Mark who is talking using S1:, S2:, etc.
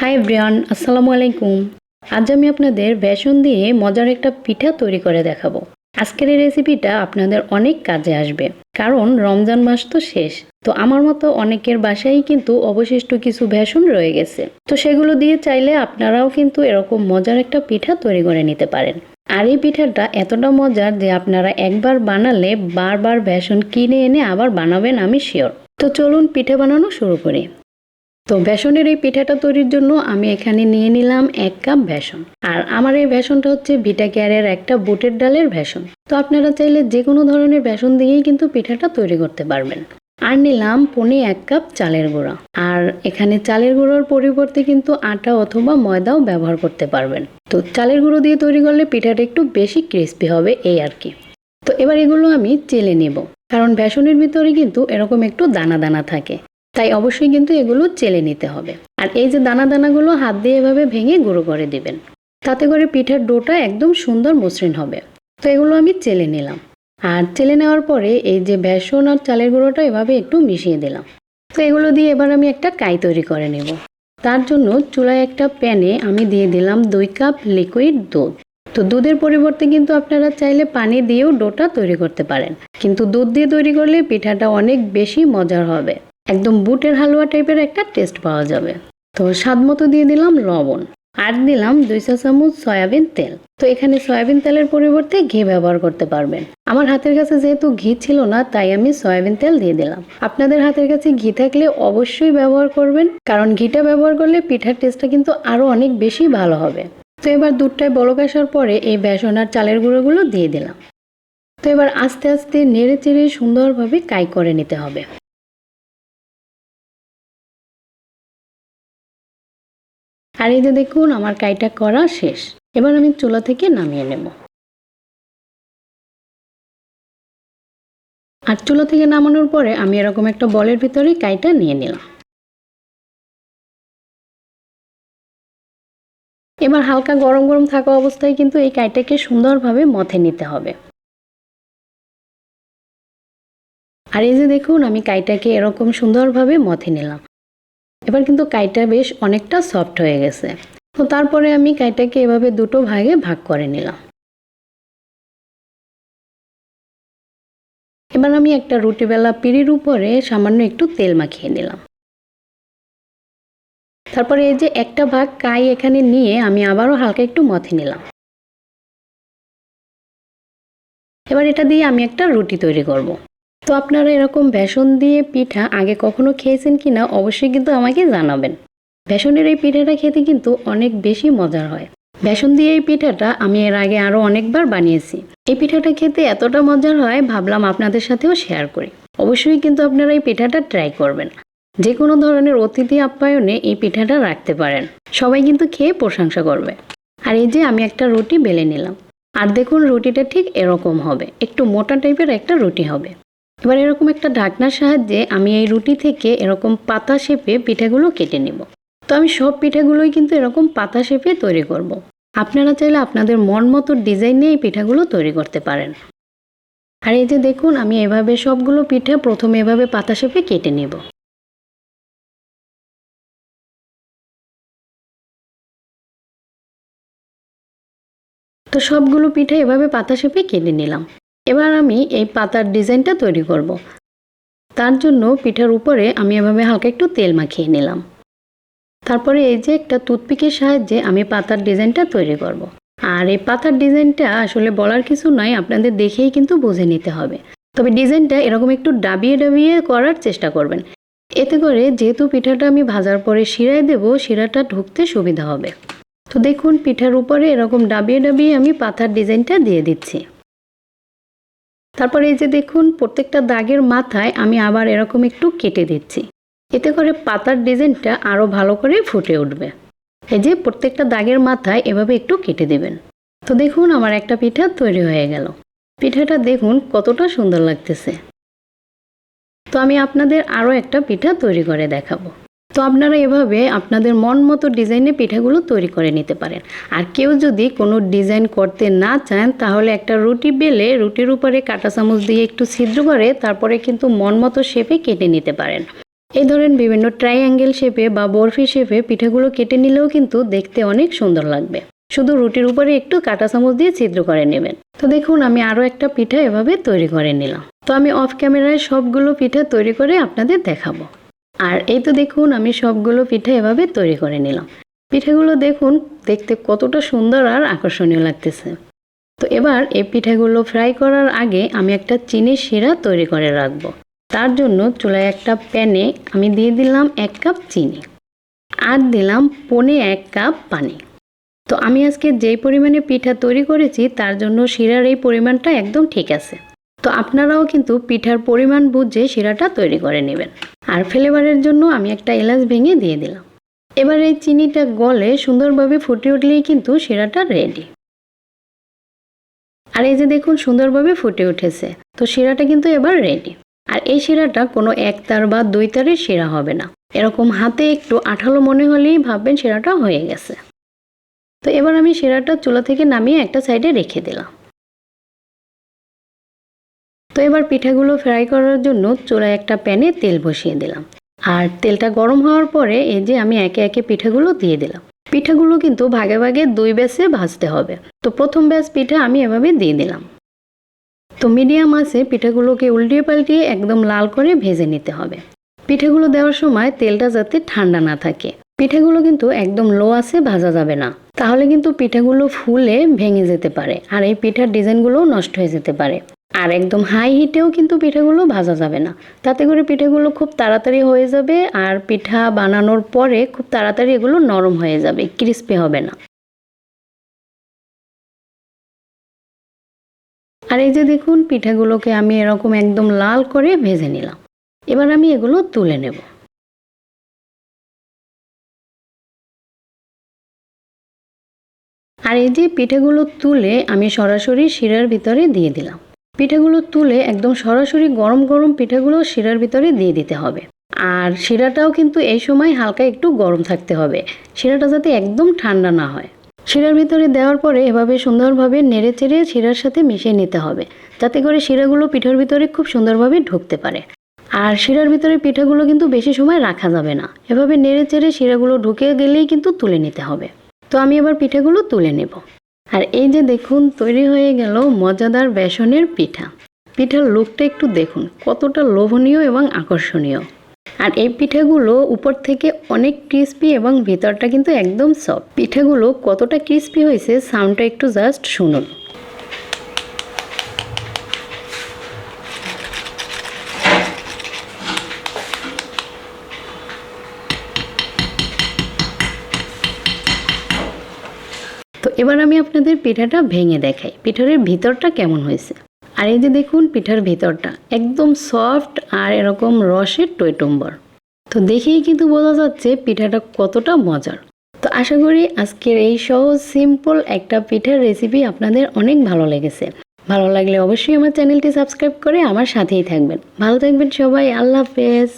S1: Hi everyone, আসসালামু আলাইকুম। আজ আমি আপনাদের বেসন দিয়ে মজার একটা পিঠা তৈরি করে দেখাবো। আজকের এই রেসিপিটা আপনাদের অনেক কাজে আসবে, কারণ রমজান মাস তো শেষ। তো আমার মতো অনেকের বাসায় কিন্তু অবশিষ্ট কিছু বেসন রয়ে গেছে, তো সেগুলো দিয়ে চাইলে আপনারাও কিন্তু এরকম মজার একটা পিঠা তৈরি করে নিতে পারেন। আর এই পিঠাটা এতটা মজার যে আপনারা একবার বানালে বারবার বেসন কিনে এনে আবার বানাবেন, আমি শিওর। তো চলুন পিঠা বানানো শুরু করি। তো বেসনের এই পিঠাটা তৈরির জন্য আমি এখানে নিয়ে নিলাম 1 কাপ বেসন। আর আমার এই বেসনটা হচ্ছে ভিটা কেয়ারের একটা বুটের ডালের বেসন। তো আপনারা চাইলে যে কোনো ধরনের বেসন দিয়েই কিন্তু পিঠাটা তৈরি করতে পারবেন। আর নিলাম 1 কাপ চালের গুঁড়া। আর এখানে চালের গুঁড়োর পরিবর্তে কিন্তু আটা অথবা ময়দাও ব্যবহার করতে পারবেন। তো চালের গুঁড়ো দিয়ে তৈরি করলে পিঠাটা একটু বেশি ক্রিস্পি হবে, এই আর কি। তো এবার এগুলো আমি চেলে নেব, কারণ বেসনের ভিতরে কিন্তু এরকম একটু দানা দানা থাকে, তাই অবশ্যই কিন্তু এগুলো চেলে নিতে হবে। আর এই যে দানা দানাগুলো হাত দিয়ে এভাবে ভেঙে গুঁড়ো করে দিবেন, তাতে করে পিঠার ডোটা একদম সুন্দর মসৃণ হবে। তো এগুলো আমি চেলে নিলাম। আর চেলে নেওয়ার পরে এই যে বেসন আর চালের গুঁড়োটা এভাবে একটু মিশিয়ে দিলাম। তো এগুলো দিয়ে এবার আমি একটা কাই তৈরি করে নেব। তার জন্য চুলায় একটা প্যানে আমি দিয়ে দিলাম 2 কাপ লিকুইড দুধ। তো দুধের পরিবর্তে কিন্তু আপনারা চাইলে পানি দিয়েও ডোটা তৈরি করতে পারেন, কিন্তু দুধ দিয়ে তৈরি করলে পিঠাটা অনেক বেশি মজার হবে। একদম বুটের হালুয়া টাইপের একটা টেস্ট পাওয়া যাবে। তো স্বাদ মতো দিয়ে দিলাম লবণ, আর দিলাম 2 চা চামচ সয়াবিন তেল। তো এখানে সয়াবিন তেলের পরিবর্তে ঘি ব্যবহার করতে পারবেন। আমার হাতের কাছে যেহেতু ঘি ছিল না, তাই আমি সয়াবিন তেল দিয়ে দিলাম। আপনাদের হাতের কাছে ঘি থাকলে অবশ্যই ব্যবহার করবেন, কারণ ঘিটা ব্যবহার করলে পিঠার টেস্টটা কিন্তু আরো অনেক বেশি ভালো হবে। তো এবার দুধটায় বলক আসার পরে এই বেসন আর চালের গুঁড়োগুলো দিয়ে দিলাম। তো এবার আস্তে আস্তে নেড়ে চেড়ে সুন্দরভাবে কাই করে নিতে হবে। আর এই যে দেখুন, আমার কাইটা করা শেষ। এবার আমি চুলা থেকে নামিয়ে নেব। আর চুলা থেকে নামানোর পরে আমি এরকম একটা বলের ভিতরে কাইটা নিয়ে নিলাম। এবার হালকা গরম গরম থাকা অবস্থায় কিন্তু এই কাইটাকে সুন্দরভাবে মথে নিতে হবে। আর এই যে দেখুন, আমি কাইটাকে এরকম সুন্দরভাবে মথে নিলাম। এবার কিন্তু কাইটা বেশ অনেকটা সফট হয়ে গেছে। তো তারপরে আমি কাইটাকে এভাবে দুটো ভাগে ভাগ করে নিলাম। এবার আমি একটা রুটি বেলা পিঁড়ির উপরে সামান্য একটু তেল মাখিয়ে নিলাম। তারপরে এই যে একটা ভাগ কাই এখানে নিয়ে আমি আবারও হালকা একটু মথে নিলাম। এবার এটা দিয়ে আমি একটা রুটি তৈরি করব। তো আপনারা এরকম বেসন দিয়ে পিঠা আগে কখনো খেয়েছেন কিনা অবশ্যই কিন্তু আমাকে জানাবেন। বেসনের এই পিঠাটা খেতে কিন্তু অনেক বেশি মজার হয়। বেসন দিয়ে এই পিঠাটা আমি এর আগে আরো অনেকবার বানিয়েছি। এই পিঠাটা খেতে এতটা মজার হয়, ভাবলাম আপনাদের সাথেও শেয়ার করি। অবশ্যই কিন্তু আপনারা এই পিঠাটা ট্রাই করবেন। যে কোনো ধরনের অতিথি আপ্যায়নে এই পিঠাটা রাখতে পারেন, সবাই কিন্তু খেয়ে প্রশংসা করবে। আর এই যে আমি একটা রুটি বেলে নিলাম। আর দেখুন, রুটিটা ঠিক এরকম হবে, একটু মোটা টাইপের একটা রুটি হবে। এবার এরকম একটা ঢাকনার সাহায্যে আমি এই রুটি থেকে এরকম পাতা শেপে পিঠাগুলো কেটে নেব। তো আমি সব পিঠাগুলোই কিন্তু এরকম পাতা শেপে তৈরি করব। আপনারা চাইলে আপনাদের মন মতো ডিজাইন নিয়ে এই পিঠাগুলো তৈরি করতে পারেন। আর এই যে দেখুন, আমি এভাবে সবগুলো পিঠা প্রথমে এভাবে পাতা শেপে কেটে নেব। তো সবগুলো পিঠা এভাবে পাতা শেপে কেটে নিলাম। এবার আমি এই পাতার ডিজাইনটা তৈরি করব। তার জন্য পিঠার উপরে আমি এভাবে হালকা একটু তেল মাখিয়ে নিলাম। তারপরে এই যে একটা টুথপিকের সাহায্যে আমি পাতার ডিজাইনটা তৈরি করব। আর এই পাতার ডিজাইনটা আসলে বলার কিছু নয়, আপনাদের দেখেই কিন্তু বুঝে নিতে হবে। তবে ডিজাইনটা এরকম একটু ডাবিয়ে ডাবিয়ে করার চেষ্টা করবেন। এতে করে যেহেতু পিঠাটা আমি ভাজার পরে শিরায় দেব, শিরাটা ঢুকতে সুবিধা হবে। তো দেখুন, পিঠার উপরে এরকম ডাবিয়ে ডাবিয়ে আমি পাতার ডিজাইনটা দিয়ে দিচ্ছি। তারপরে এই যে দেখুন, প্রত্যেকটা দাগের মাথায় আমি আবার এরকম একটু কেটে দিচ্ছি। এতে করে পাতার ডিজাইনটা আরো ভালো করে ফুটে উঠবে। এই যে প্রত্যেকটা দাগের মাথায় এভাবে একটু কেটে দেবেন। তো দেখুন, আমার একটা পিঠা তৈরি হয়ে গেল। পিঠাটা দেখুন কতটা সুন্দর লাগতেছে। তো আমি আপনাদের আরো একটা পিঠা তৈরি করে দেখাবো। তো আপনারা এভাবে আপনাদের মন মতো ডিজাইনে পিঠাগুলো তৈরি করে নিতে পারেন। আর কেউ যদি কোনো ডিজাইন করতে না চান, তাহলে একটা রুটি বেলে রুটির উপরে কাঁটা চামচ দিয়ে একটু ছিদ্র করে তারপরে কিন্তু মন মতো শেপে কেটে নিতে পারেন। এই ধরেন বিভিন্ন ট্রাইঅ্যাঙ্গেল শেপে বা বরফি শেপে পিঠাগুলো কেটে নিলেও কিন্তু দেখতে অনেক সুন্দর লাগবে। শুধু রুটির উপরে একটু কাঁটা চামচ দিয়ে ছিদ্র করে নেবেন। তো দেখুন আমি আরও একটা পিঠা এভাবে তৈরি করে নিলাম। তো আমি অফ ক্যামেরায় সবগুলো পিঠা তৈরি করে আপনাদের দেখাবো। আর এই তো দেখুন আমি সবগুলো পিঠা এভাবে তৈরি করে নিলাম। পিঠাগুলো দেখুন দেখতে কতটা সুন্দর আর আকর্ষণীয় লাগতেছে। তো এবার এই পিঠাগুলো ফ্রাই করার আগে আমি একটা চিনির শিরা তৈরি করে রাখবো। তার জন্য চুলায় একটা প্যানে আমি দিয়ে দিলাম 1 কাপ চিনি আর দিলাম 1.25 কাপ পানি। তো আমি আজকে যেই পরিমাণে পিঠা তৈরি করেছি তার জন্য শিরার এই পরিমাণটা একদম ঠিক আছে। তো আপনারাও কিন্তু পিঠার পরিমাণ বুঝে শিরাটা তৈরি করে নেবেন। আর ফ্লেভারের জন্য আমি একটা এলাচ ভেঙে দিয়ে দিলাম। এবার এই চিনিটা গলে সুন্দরভাবে ফুটে উঠলেই কিন্তু শিরাটা রেডি। আর এই যে দেখুন সুন্দরভাবে ফুটে উঠেছে। তো শিরাটা কিন্তু এবার রেডি। আর এই শিরাটা কোনো 1 তার বা 2 তারের শিরা হবে না। এরকম হাতে একটু আঠালো মনে হলেই ভাববেন শিরাটা হয়ে গেছে। তো এবার আমি শিরাটা চুলা থেকে নামিয়ে একটা সাইডে রেখে দিলাম। তো এবার পিঠাগুলো ফ্রাই করার জন্য চুলায় একটা প্যানে তেল বসিয়ে দিলাম। আর তেলটা গরম হওয়ার পরে এই যে আমি একে একে পিঠাগুলো দিয়ে দিলাম। পিঠাগুলো কিন্তু ভাগে ভাগে 2 ব্যাচে ভাজতে হবে। তো প্রথম ব্যাচ পিঠা আমি এভাবে দিয়ে দিলাম। তো মিডিয়াম আঁচে পিঠাগুলোকে উল্টিয়ে পাল্টিয়ে একদম লাল করে ভেজে নিতে হবে। পিঠাগুলো দেওয়ার সময় তেলটা যাতে ঠান্ডা না থাকে। পিঠাগুলো কিন্তু একদম লো আঁচে ভাজা যাবে না, তাহলে কিন্তু পিঠাগুলো ফুলে ভেঙে যেতে পারে আর এই পিঠার ডিজাইনগুলো নষ্ট হয়ে যেতে পারে। আর একদম হাই হিটেও কিন্তু পিঠাগুলো ভাজা যাবে না, তাতে করে পিঠাগুলো খুব তাড়াতাড়ি হয়ে যাবে আর পিঠা বানানোর পরে খুব তাড়াতাড়ি এগুলো নরম হয়ে যাবে, ক্রিস্পি হবে না। আর এই যে দেখুন পিঠাগুলোকে আমি এরকম একদম লাল করে ভেজে নিলাম। এবার আমি এগুলো তুলে নেব। আর এই যে পিঠাগুলো তুলে আমি সরাসরি শিরার ভিতরে দিয়ে দিলাম। পিঠাগুলো তুলে একদম সরাসরি গরম গরম পিঠাগুলো শিরার ভিতরে দিয়ে দিতে হবে। আর শিরাটাও কিন্তু এই সময় হালকা একটু গরম থাকতে হবে, শিরাটা যাতে একদম ঠান্ডা না হয়। শিরার ভিতরে দেওয়ার পরে এভাবে সুন্দরভাবে নেড়ে চেড়ে শিরার সাথে মিশিয়ে নিতে হবে, যাতে করে শিরাগুলো পিঠার ভিতরে খুব সুন্দরভাবে ঢুকতে পারে। আর শিরার ভিতরে পিঠাগুলো কিন্তু বেশি সময় রাখা যাবে না, এভাবে নেড়ে চেড়ে শিরাগুলো ঢুকে গেলেই কিন্তু তুলে নিতে হবে। তো আমি এবার পিঠাগুলো তুলে নেব। আর এই যে দেখুন তৈরি হয়ে গেল মজাদার বেসনের পিঠা। পিঠার লুকটা একটু দেখুন কতটা লোভনীয় এবং আকর্ষণীয়। আর এই পিঠাগুলো উপর থেকে অনেক ক্রিস্পি এবং ভিতরটা কিন্তু একদম সফট। পিঠাগুলো কতটা ক্রিস্পি হয়েছে সাউন্ডটা একটু জাস্ট শুনুন। তো এবার আমি আপনাদের পিঠাটা ভেঙে দেখাই পিঠার ভিতরটা কেমন হয়েছে। আর এই যে দেখুন পিঠার ভিতরটা একদম সফট আর এরকম রসের টইটুম্বর। তো দেখেই কিন্তু বোঝা যাচ্ছে পিঠাটা কতটা মজার। তো আশা করি আজকের এই সহজ সিম্পল একটা পিঠার রেসিপি আপনাদের অনেক ভালো লেগেছে। ভালো লাগলে অবশ্যই আমার চ্যানেলটি সাবস্ক্রাইব করে আমার সাথেই থাকবেন। ভালো থাকবেন সবাই, আল্লাহ হাফেজ।